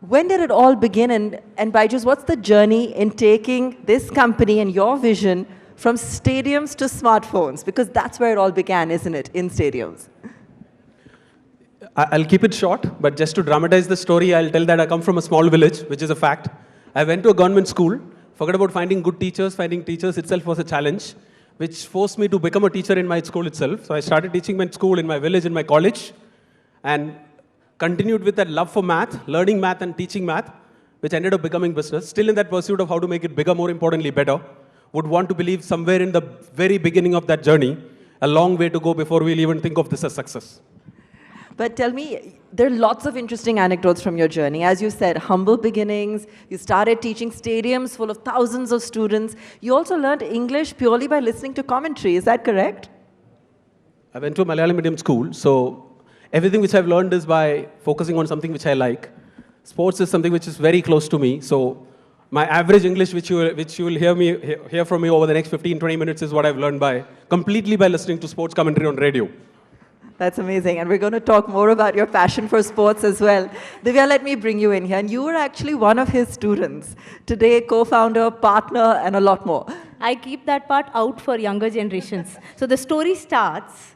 When did it all begin? And Byju's, what's the journey in taking this company and your vision from stadiums to smartphones? Because that's where it all began, isn't it? In stadiums. I'll keep it short, but just to dramatize the story, I'll tell that I come from a small village, which is a fact. I went to a government school, forgot about finding good teachers. Finding teachers itself was a challenge, which forced me to become a teacher in my school itself. So I started teaching my school in my village, in my college, and continued with that love for math, learning math and teaching math, which ended up becoming business. Still in that pursuit of how to make it bigger, more importantly, better. Would want to believe somewhere in the very beginning of that journey, a long way to go before we'll even think of this as success. But tell me, there are lots of interesting anecdotes from your journey. As you said, humble beginnings. You started teaching stadiums full of thousands of students. You also learned English purely by listening to commentary. Is that correct? I went to a Malayalam medium school, so everything which I've learned is by focusing on something which I like. Sports is something which is very close to me, so my average English, which you will hear from me over the next 15-20 minutes, is what I've learned completely by listening to sports commentary on radio. That's amazing. And we're going to talk more about your passion for sports as well. Divya, let me bring you in here. And you were actually one of his students. Today, co-founder, partner, and a lot more. I keep that part out for younger generations. So the story starts,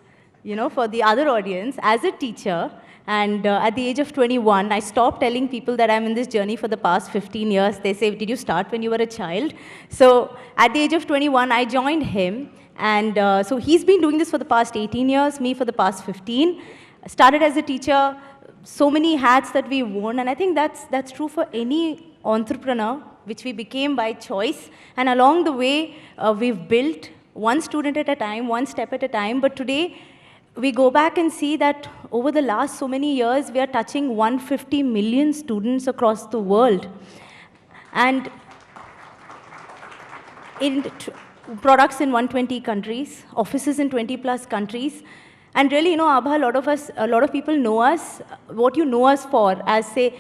for the other audience, as a teacher. And at the age of 21, I stopped telling people that I'm in this journey for the past 15 years. They say, did you start when you were a child? So at the age of 21, I joined him. And so he's been doing this for the past 18 years, me for the past 15. Started as a teacher, so many hats that we worn, and I think that's true for any entrepreneur, which we became by choice. And along the way, we've built one student at a time, one step at a time. But today, we go back and see that over the last so many years, we are touching 150 million students across the world. And products in 120 countries, offices in 20 plus countries. And really, Abha, a lot of people know us, what you know us for, as say,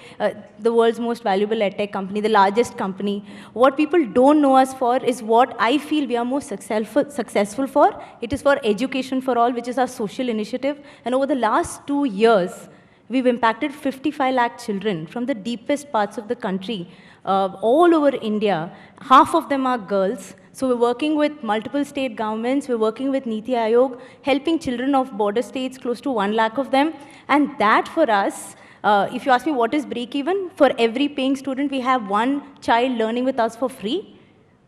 the world's most valuable edtech company, the largest company. What people don't know us for is what I feel we are most successful for. It is for Education for All, which is our social initiative. And over the last 2 years, we've impacted 55 lakh children from the deepest parts of the country, all over India. Half of them are girls. So we're working with multiple state governments, we're working with Niti Aayog, helping children of border states, close to 1 lakh of them. And that for us, if you ask me what is break even, for every paying student, we have one child learning with us for free.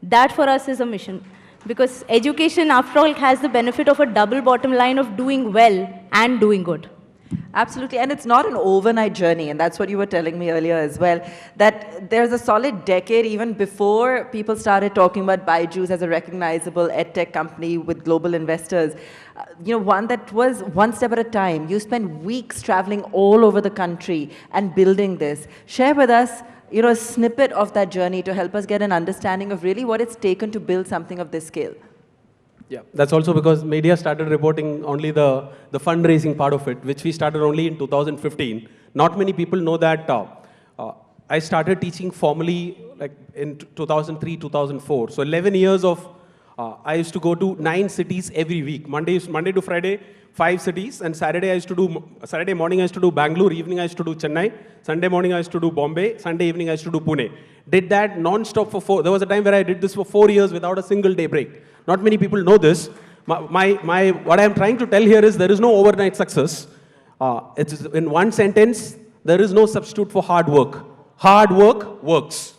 That for us is a mission. Because education, after all, has the benefit of a double bottom line of doing well and doing good. Absolutely, and it's not an overnight journey, and that's what you were telling me earlier as well, that there's a solid decade even before people started talking about Byju's as a recognizable edtech company with global investors. One that was one step at a time. You spent weeks traveling all over the country and building this. Share with us, a snippet of that journey to help us get an understanding of really what it's taken to build something of this scale. Yeah, that's also because media started reporting only the fundraising part of it, which we started only in 2015. Not many people know that I started teaching formally like in 2003, 2004. So 11 years of, I used to go to 9 cities every week. Monday to Friday, 5 cities. And Saturday morning I used to do Bangalore, evening I used to do Chennai. Sunday morning I used to do Bombay, Sunday evening I used to do Pune. Did that non-stop for there was a time where I did this for 4 years without a single day break. Not many people know this. What I am trying to tell here is there is no overnight success. It's in one sentence, there is no substitute for hard work. Hard work works.